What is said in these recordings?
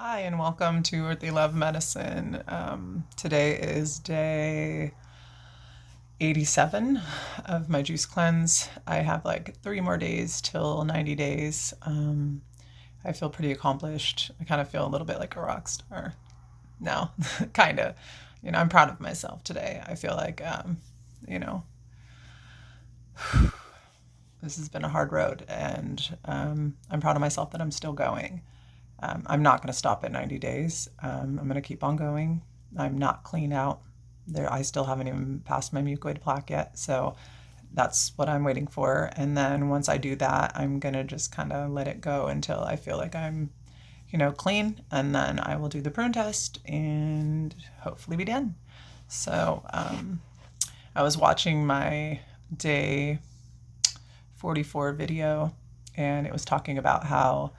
Hi, and welcome to Earthy Love Medicine. Today is day 87 of my juice cleanse. I have like 3 more days till 90 days. I feel pretty accomplished. I kind of feel a little bit like a rock star now, kind of. I'm proud of myself today. I feel like, you know, this has been a hard road, and I'm proud of myself that I'm still going. I'm not going to stop at 90 days. I'm going to keep on going. I'm not clean out. I still haven't even passed my mucoid plaque yet, so that's what I'm waiting for. And then once I do that, I'm going to just kind of let it go until I feel like I'm, clean, and then I will do the prune test and hopefully be done. So I was watching my day 44 video, and it was talking about how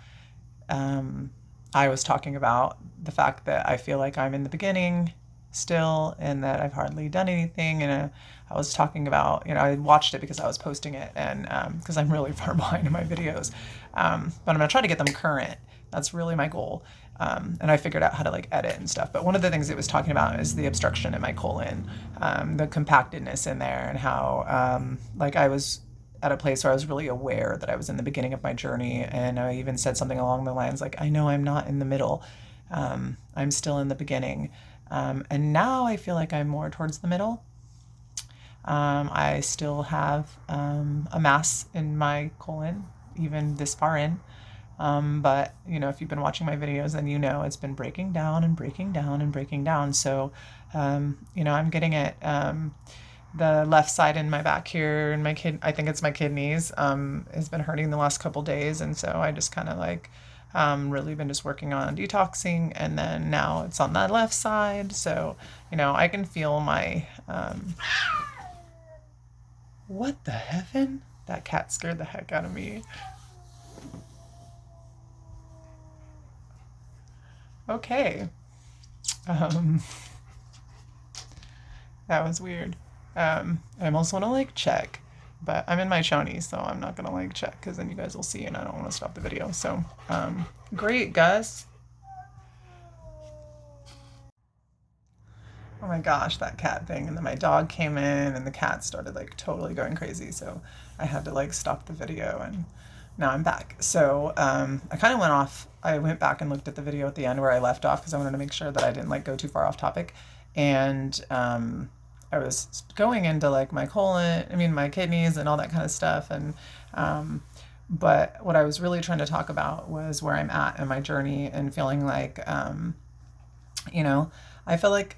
I was talking about the fact that I feel like I'm in the beginning still and that I've hardly done anything. And I was talking about, I watched it because I was posting it, and because I'm really far behind in my videos. But I'm going to try to get them current. That's really my goal. And I figured out how to edit and stuff. But one of the things it was talking about is the obstruction in my colon, the compactedness in there, and how I was at a place where I was really aware that I was in the beginning of my journey. And I even said something along the lines like, I know I'm not in the middle. I'm still in the beginning. And now I feel like I'm more towards the middle. I still have a mass in my colon, even this far in. But, if you've been watching my videos, then it's been breaking down and breaking down and breaking down. So, I'm getting it. The left side in my back here, and I think it's my kidneys, has been hurting the last couple days. And so I just kind of really been just working on detoxing. And then now it's on that left side. So, I can feel my, what the heaven? That cat scared the heck out of me. Okay. Um, that was weird. I almost want to check, but I'm in my chonies, so I'm not gonna check because then you guys will see, and I don't want to stop the video. So, great, Gus. Oh my gosh, that cat thing. And then my dog came in, and the cat started totally going crazy. So I had to stop the video, and now I'm back. So I kind of went off. I went back and looked at the video at the end where I left off because I wanted to make sure that I didn't go too far off topic. And I was going into my colon, my kidneys and all that kind of stuff. And but what I was really trying to talk about was where I'm at in my journey and feeling I feel like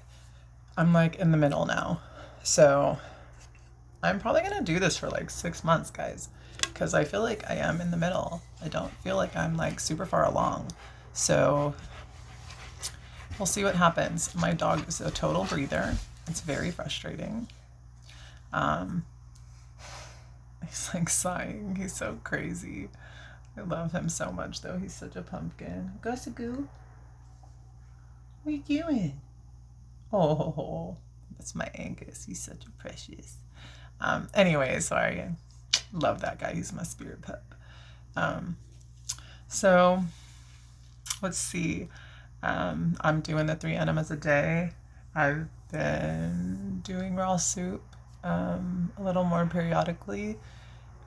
I'm in the middle now. So I'm probably going to do this for 6 months, guys, because I feel like I am in the middle. I don't feel like I'm super far along. So we'll see what happens. My dog is a total breather. It's very frustrating. He's sighing. He's so crazy. I love him so much, though. He's such a pumpkin. Goo. What are you doing? Oh, that's my Angus. He's such a precious. Anyway, sorry. I love that guy. He's my spirit pup. So let's see. I'm doing the 3 enemas a day. I've been doing raw soup a little more periodically.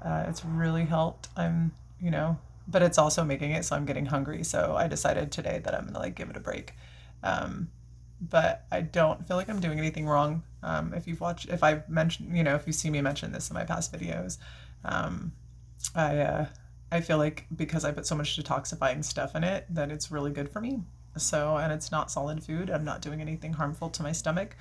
It's really helped. But it's also making it so I'm getting hungry. So I decided today that I'm gonna give it a break. But I don't feel like I'm doing anything wrong. If I've mentioned, if you see me mention this in my past videos, I feel like because I put so much detoxifying stuff in it that it's really good for me. So, and it's not solid food. I'm not doing anything harmful to my stomach.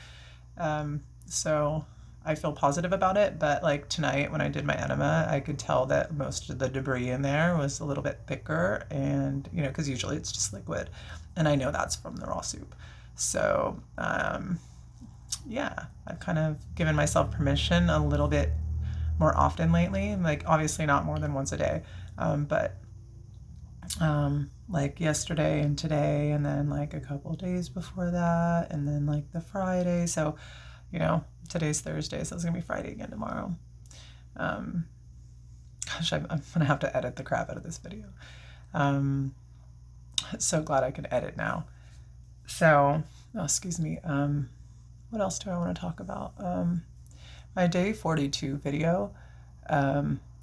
So I feel positive about it. But tonight when I did my enema, I could tell that most of the debris in there was a little bit thicker, and because usually it's just liquid, and I know that's from the raw soup. So yeah, I've kind of given myself permission a little bit more often lately. Obviously not more than once a day, but yesterday and today, and then a couple days before that, and then the Friday. So today's Thursday, so it's gonna be Friday again tomorrow. Gosh, I'm gonna have to edit the crap out of this video. So glad I can edit now. So, oh, excuse me. What else do I want to talk about? My day 42 video.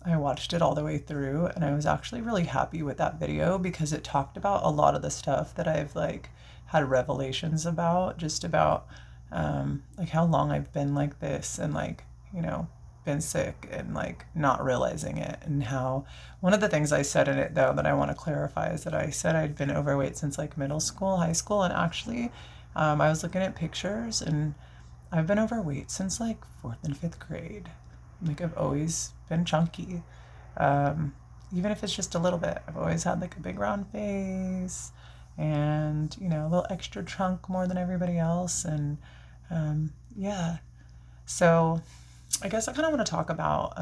I watched it all the way through, and I was actually really happy with that video because it talked about a lot of the stuff that I've like had revelations about, just about like how long I've been like this, and like, been sick and like not realizing it. And how one of the things I said in it though that I want to clarify is that I said I'd been overweight since like middle school, high school, and actually I was looking at pictures, and I've been overweight since like fourth and fifth grade. Like I've always been chunky. Um, Even if it's just a little bit. I've always had like a big round face and, a little extra chunk more than everybody else. And yeah. So I guess I kind of want to talk about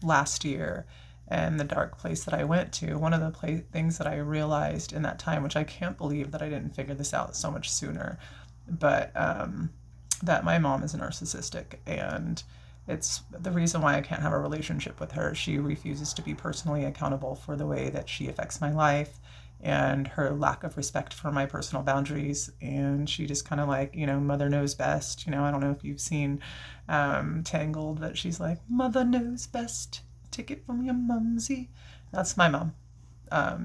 last year and the dark place that I went to. One of the things that I realized in that time, which I can't believe that I didn't figure this out so much sooner, but that my mom is narcissistic, and it's the reason why I can't have a relationship with her. She refuses to be personally accountable for the way that she affects my life and her lack of respect for my personal boundaries. And she just kind of like, mother knows best. I don't know if you've seen Tangled, but she's like, mother knows best. Take it from your mumsy. That's my mom.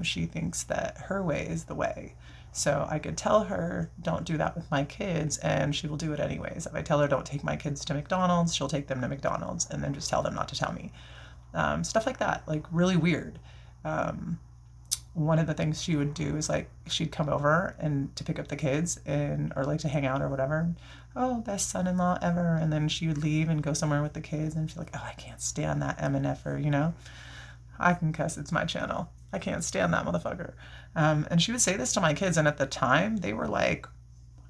She thinks that her way is the way. So I could tell her, don't do that with my kids, and she will do it anyways. If I tell her, don't take my kids to McDonald's, she'll take them to McDonald's and then just tell them not to tell me. Stuff like that, like really weird. One of the things she would do is like, she'd come over and to pick up the kids and, or like to hang out or whatever. Oh, best son-in-law ever. And then she would leave and go somewhere with the kids, and she's like, oh, I can't stand that MNFer. I can cuss, it's my channel. I can't stand that motherfucker. And she would say this to my kids, and at the time, they were like,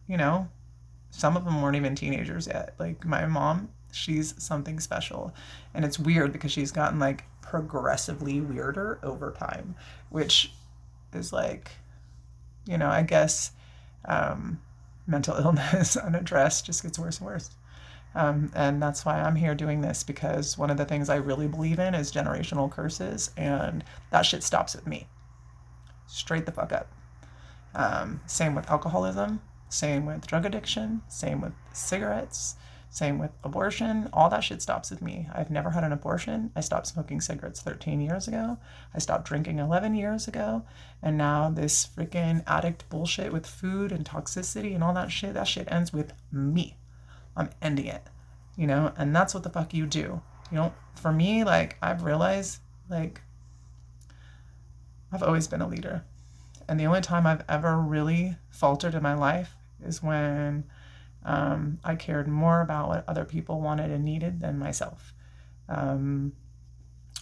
some of them weren't even teenagers yet. Like, my mom, she's something special. And it's weird because she's gotten, like, progressively weirder over time, which is like, I guess mental illness unaddressed just gets worse and worse. And that's why I'm here doing this, because one of the things I really believe in is generational curses, and that shit stops with me. Straight the fuck up. Same with alcoholism, same with drug addiction, same with cigarettes, same with abortion. All that shit stops with me. I've never had an abortion. I stopped smoking cigarettes 13 years ago. I stopped drinking 11 years ago. And now this freaking addict bullshit with food and toxicity and all that shit ends with me. I'm ending it, and that's what the fuck you do. For me, like, I've realized, like, I've always been a leader. And the only time I've ever really faltered in my life is when I cared more about what other people wanted and needed than myself. Or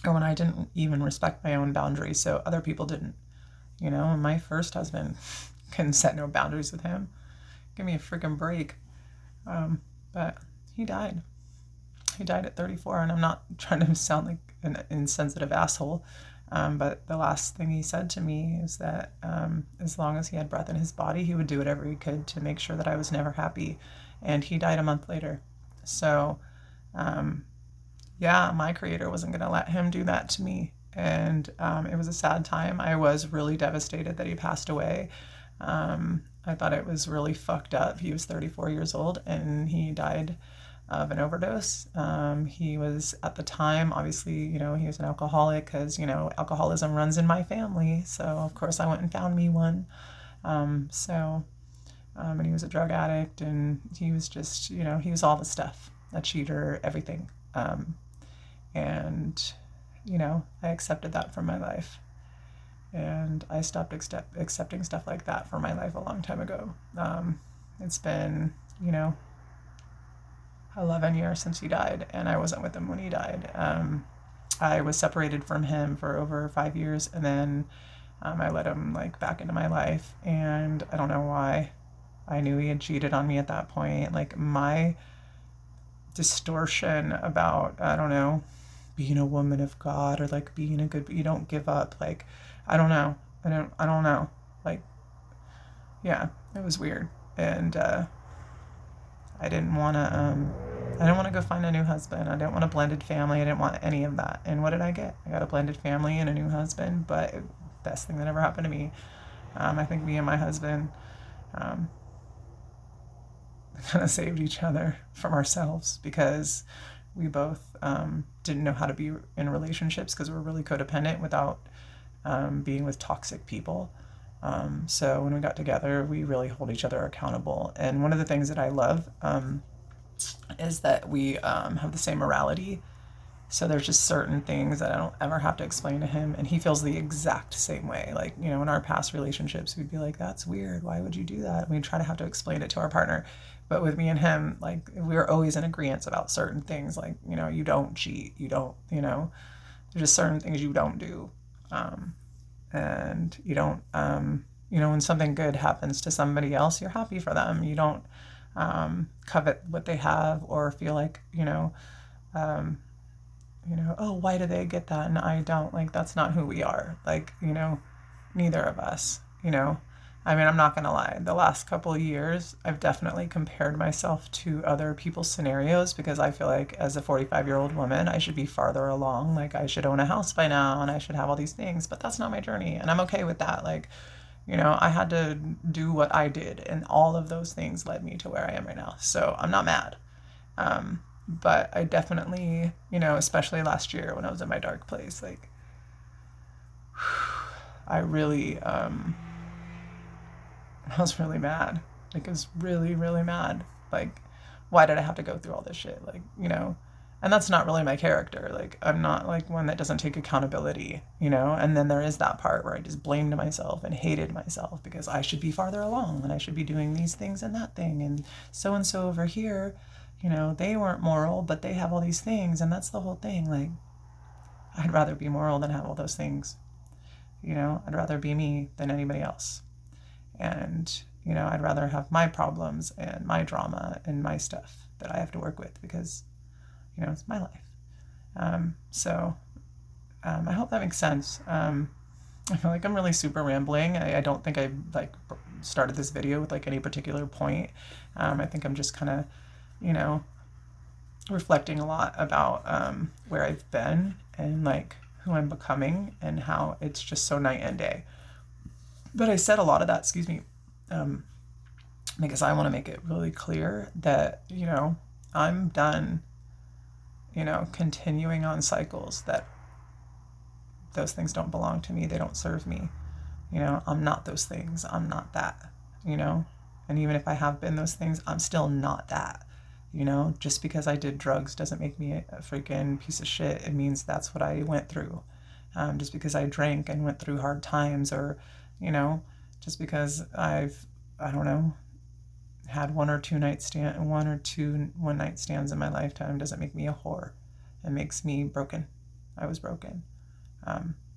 when I didn't even respect my own boundaries, so other people didn't. My first husband couldn't set no boundaries with him. Give me a freaking break. But he died. He died at 34, and I'm not trying to sound like an insensitive asshole, but the last thing he said to me is that as long as he had breath in his body, he would do whatever he could to make sure that I was never happy. And he died a month later. So, yeah, my creator wasn't going to let him do that to me. And it was a sad time. I was really devastated that he passed away. I thought it was really fucked up. He was 34 years old, and he died of an overdose. He was, at the time, obviously, he was an alcoholic, because, alcoholism runs in my family. So, of course, I went and found me one. And he was a drug addict, and he was just, he was all the stuff, a cheater, everything. And, I accepted that from my life. And I stopped accepting stuff like that for my life a long time ago. It's been, 11 years since he died, and I wasn't with him when he died. I was separated from him for over 5 years, and then I let him like back into my life, and I don't know why. I knew he had cheated on me at that point. Like, my distortion about, I don't know, being a woman of God, or like being a good, you don't give up. Like, I don't know. I don't know. Like, yeah, it was weird. And I didn't want to go find a new husband. I didn't want a blended family. I didn't want any of that. And what did I get? I got a blended family and a new husband, but best thing that ever happened to me. I think me and my husband um, kind of saved each other from ourselves because we both didn't know how to be in relationships because we're really codependent without being with toxic people. So when we got together, we really hold each other accountable. And one of the things that I love is that we have the same morality. So there's just certain things that I don't ever have to explain to him, and he feels the exact same way. Like, you know, in our past relationships, we'd be like, "That's weird. Why would you do that?" And we'd try to have to explain it to our partner. But with me and him, like, we were always in agreement about certain things. Like, you know, you don't cheat. You don't, you know, there's just certain things you don't do. And you don't, you know, when something good happens to somebody else, you're happy for them. You don't covet what they have or feel like, um, oh, why do they get that and I don't? Like, that's not who we are. Like, neither of us, I mean, I'm not going to lie. The last couple of years, I've definitely compared myself to other people's scenarios because I feel like as a 45-year-old woman, I should be farther along. Like, I should own a house by now and I should have all these things, but that's not my journey. And I'm okay with that. Like, I had to do what I did, and all of those things led me to where I am right now. So I'm not mad. But I definitely, especially last year when I was in my dark place, like, I really, I was really mad. Like, I was really, really mad. Like, why did I have to go through all this shit? Like, and that's not really my character. Like, I'm not like one that doesn't take accountability, And then there is that part where I just blamed myself and hated myself because I should be farther along and I should be doing these things and that thing. And so over here, they weren't moral, but they have all these things. And that's the whole thing. Like, I'd rather be moral than have all those things. I'd rather be me than anybody else. And, I'd rather have my problems and my drama and my stuff that I have to work with because, it's my life. I hope that makes sense. I feel like I'm really super rambling. I don't think I like started this video with like any particular point. I think I'm just kind of, you know, reflecting a lot about where I've been and like who I'm becoming and how it's just so night and day. But I said a lot of that, excuse me, because I want to make it really clear that, I'm done, continuing on cycles that those things don't belong to me. They don't serve me. I'm not those things. I'm not that, and even if I have been those things, I'm still not that. Just because I did drugs doesn't make me a freaking piece of shit. It means that's what I went through. Just because I drank and went through hard times, or, just because I don't know, had one night stands in my lifetime doesn't make me a whore. It makes me broken. I was broken.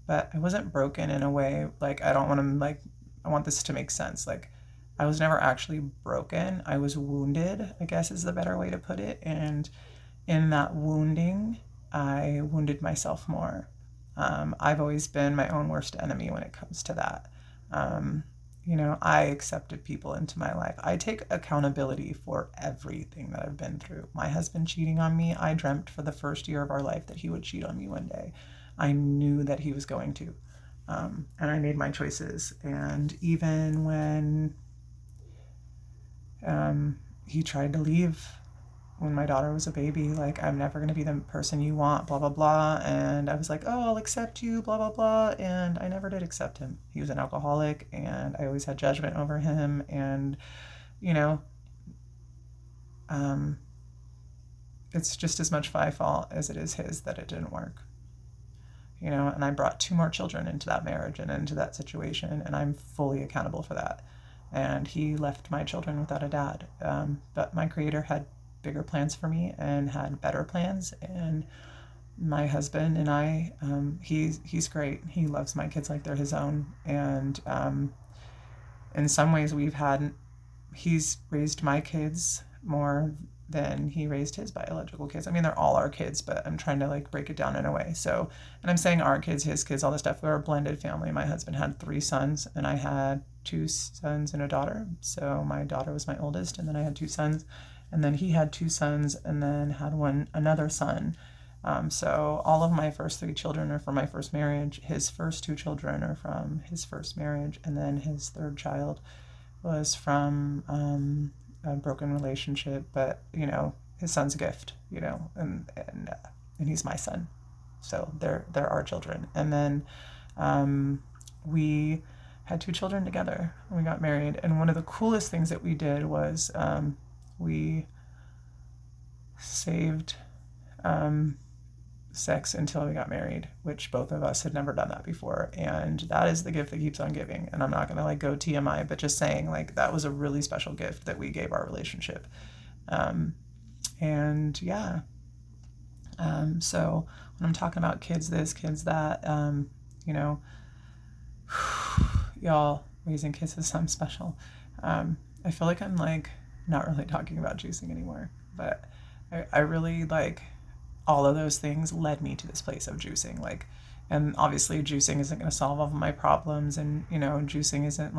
But I wasn't broken in a way, like, I don't want to, like, I want this to make sense. Like, I was never actually broken. I was wounded, I guess is the better way to put it. And in that wounding, I wounded myself more. I've always been my own worst enemy when it comes to that. I accepted people into my life. I take accountability for everything that I've been through. My husband cheating on me, I dreamt for the first year of our life that he would cheat on me one day. I knew that he was going to. And I made my choices. And even when he tried to leave when my daughter was a baby, like, I'm never going to be the person you want, blah, blah, blah. And I was like, oh, I'll accept you, blah, blah, blah. And I never did accept him. He was an alcoholic, and I always had judgment over him. And, it's just as much my fault as it is his that it didn't work. And I brought 2 more children into that marriage and into that situation, and I'm fully accountable for that. And he left my children without a dad. But my creator had bigger plans for me and had better plans. And my husband and I, he's great. He loves my kids like they're his own. And in some ways he's raised my kids more than he raised his biological kids. I mean, they're all our kids, but I'm trying to like break it down in a way. So, and I'm saying our kids, his kids, all this stuff. We're a blended family. My husband had 3 sons and I had 2 sons and a daughter. So my daughter was my oldest, and then I had 2 sons, and then he had 2 sons and then had another son. So all of my first three children are from my first marriage. His first two children are from his first marriage. And then his third child was from a broken relationship. But, his son's a gift, and he's my son. So they're our children. And then we had two children together when we got married. And one of the coolest things that we did was we saved sex until we got married, which both of us had never done that before. And that is the gift that keeps on giving. And I'm not going to go TMI, but just saying that was a really special gift that we gave our relationship. And yeah. So when I'm talking about kids this, kids that, y'all, raising kids is something special. I feel like I'm not really talking about juicing anymore, but I really all of those things led me to this place of juicing. And obviously juicing isn't going to solve all of my problems, and juicing isn't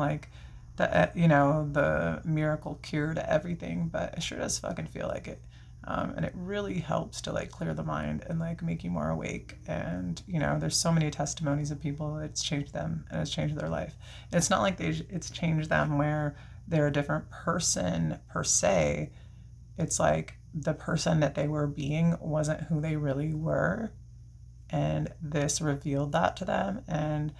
the miracle cure to everything, but it sure does fucking feel like it. And it really helps to clear the mind and make you more awake. And there's so many testimonies of people it's changed them and it's changed their life. And it's not like it's changed them where they're a different person per se. It's the person that they were being wasn't who they really were, and this revealed that to them and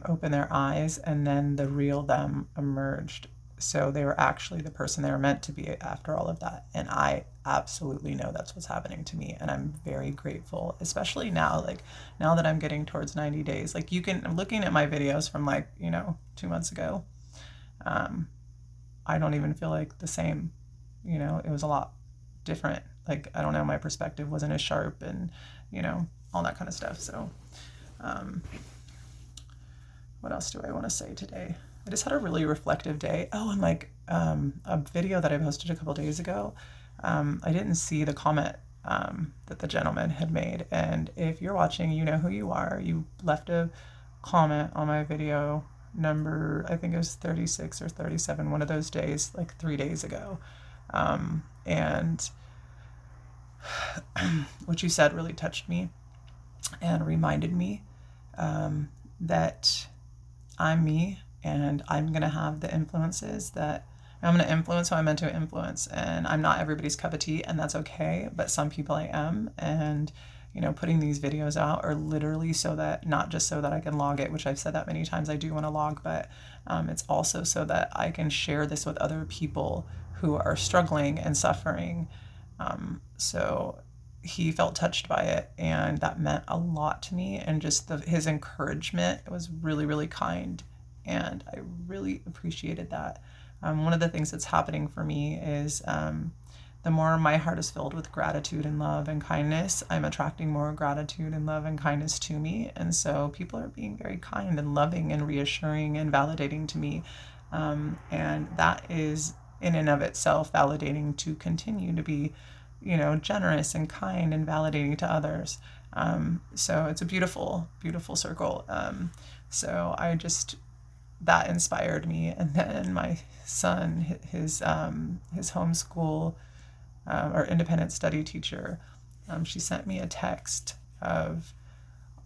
opened their eyes, and then the real them emerged. So they were actually the person they were meant to be after all of that. And I absolutely know that's what's happening to me. And I'm very grateful, especially now, now that I'm getting towards 90 days. I'm looking at my videos from 2 months ago. I don't even feel the same. It was a lot different. I don't know, my perspective wasn't as sharp, and, all that kind of stuff. So, what else do I want to say today? I just had a really reflective day. Oh, and a video that I posted a couple days ago, I didn't see the comment that the gentleman had made. And if you're watching, you know who you are. You left a comment on my video number, I think it was 36 or 37, one of those days, 3 days ago. And what you said really touched me and reminded me that I'm me, and I'm going to have the influences that I'm going to influence who I'm meant to influence. And I'm not everybody's cup of tea, and that's okay. But some people I am. And, putting these videos out are literally not just so that I can log it, which I've said that many times, I do want to log, but it's also so that I can share this with other people who are struggling and suffering. So he felt touched by it, and that meant a lot to me. And just his encouragement, it was really, really kind. And I really appreciated that. One of the things that's happening for me is the more my heart is filled with gratitude and love and kindness, I'm attracting more gratitude and love and kindness to me. And so people are being very kind and loving and reassuring and validating to me. And that is in and of itself validating to continue to be, generous and kind and validating to others. So it's a beautiful, beautiful circle. So that inspired me. And then my son, his homeschool or independent study teacher, she sent me a text of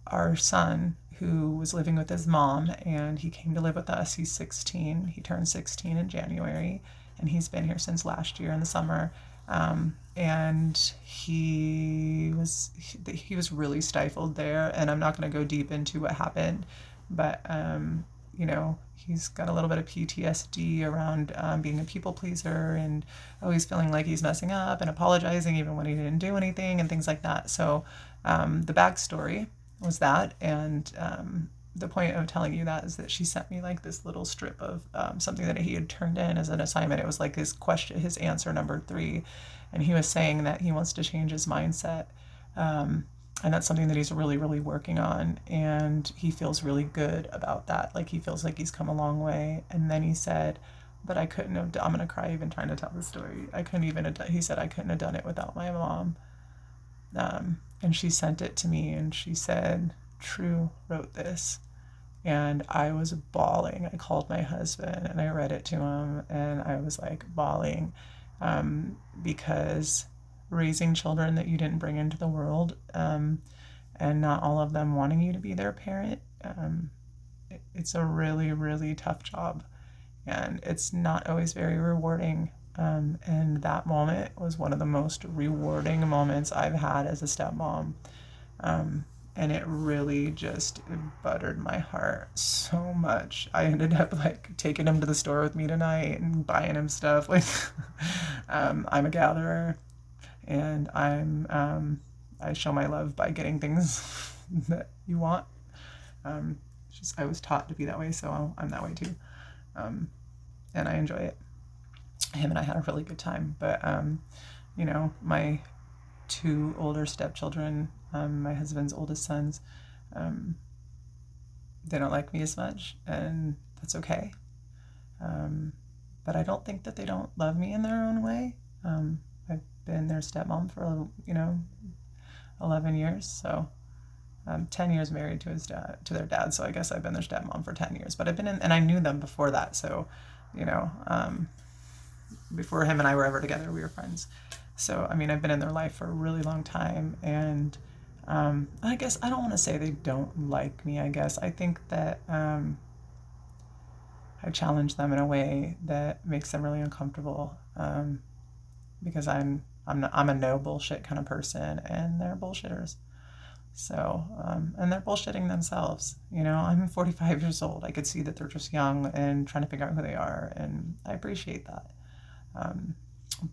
our son who was living with his mom, and he came to live with us. He's 16. He turned 16 in January, and he's been here since last year in the summer. And he was really stifled there, and I'm not going to go deep into what happened, but he's got a little bit of PTSD around being a people pleaser and always feeling like he's messing up and apologizing even when he didn't do anything and things like that. So the backstory was that, and the point of telling you that is that she sent me this little strip of something that he had turned in as an assignment. It was his answer number 3, and he was saying that he wants to change his mindset. And that's something that he's really, really working on. And he feels really good about that. He feels like he's come a long way. And then he said, but I couldn't have, I'm going to cry even trying to tell the story. He said, I couldn't have done it without my mom. And she sent it to me, and she said, True wrote this. And I was bawling. I called my husband and I read it to him, and I was bawling because raising children that you didn't bring into the world, and not all of them wanting you to be their parent. It's a really, really tough job, and it's not always very rewarding. And that moment was one of the most rewarding moments I've had as a stepmom. And it really just buttered my heart so much. I ended up like taking him to the store with me tonight and buying him stuff. Like, I'm a gatherer, and I show my love by getting things that you want. Just I was taught to be that way, so I'm that way too, and I enjoy it. Him and I had a really good time, but my two older stepchildren, my husband's oldest sons, they don't like me as much, and that's okay. But I don't think that they don't love me in their own way. I've been their stepmom for 11 years, so 10 years married to their dad. So I guess I've been their stepmom for 10 years. But I've been in, and I knew them before that. So, before him and I were ever together, we were friends. So I mean, I've been in their life for a really long time, and I guess I don't want to say they don't like me. I guess I think that I challenge them in a way that makes them really uncomfortable, because I'm a no bullshit kind of person, and they're bullshitters. So, and they're bullshitting themselves. I'm 45 years old. I could see that they're just young and trying to figure out who they are, and I appreciate that.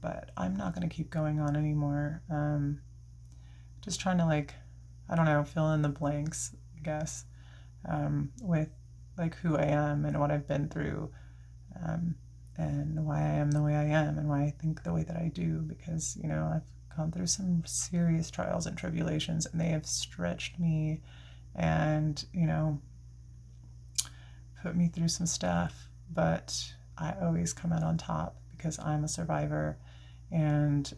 But I'm not going to keep going on anymore. Just trying to, like, I don't know, fill in the blanks, I guess, with like who I am and what I've been through, and why I am the way I am and why I think the way that I do, because, I've gone through some serious trials and tribulations, and they have stretched me and, put me through some stuff, but I always come out on top because I'm a survivor. And,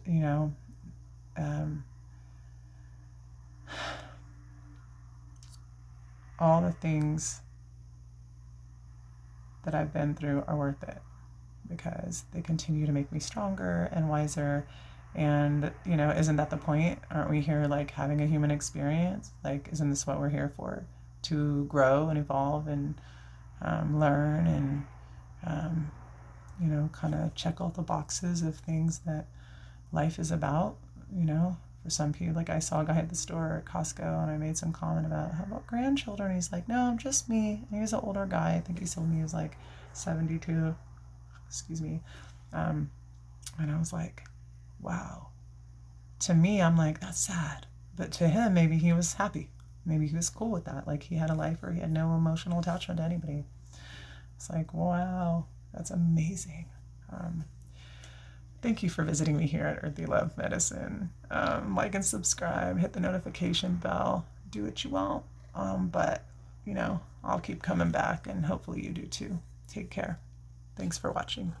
all the things that I've been through are worth it, because they continue to make me stronger and wiser. And, isn't that the point? Aren't we here, like, having a human experience? Like, isn't this what we're here for? To grow and evolve and learn and, kind of check all the boxes of things that life is about. For some people, like, I saw a guy at the store at Costco, and I made some comment about, how about grandchildren? He's like, no, just me. And he was an older guy. I think he told me he was like 72. Excuse me. And I was like, wow. To me, I'm like, that's sad. But to him, maybe he was happy. Maybe he was cool with that. Like, he had a life where he had no emotional attachment to anybody. It's like, wow, that's amazing. Thank you for visiting me here at Earthy Love Medicine. Like and subscribe, hit the notification bell, do what you want. But, I'll keep coming back, and hopefully you do too. Take care. Thanks for watching.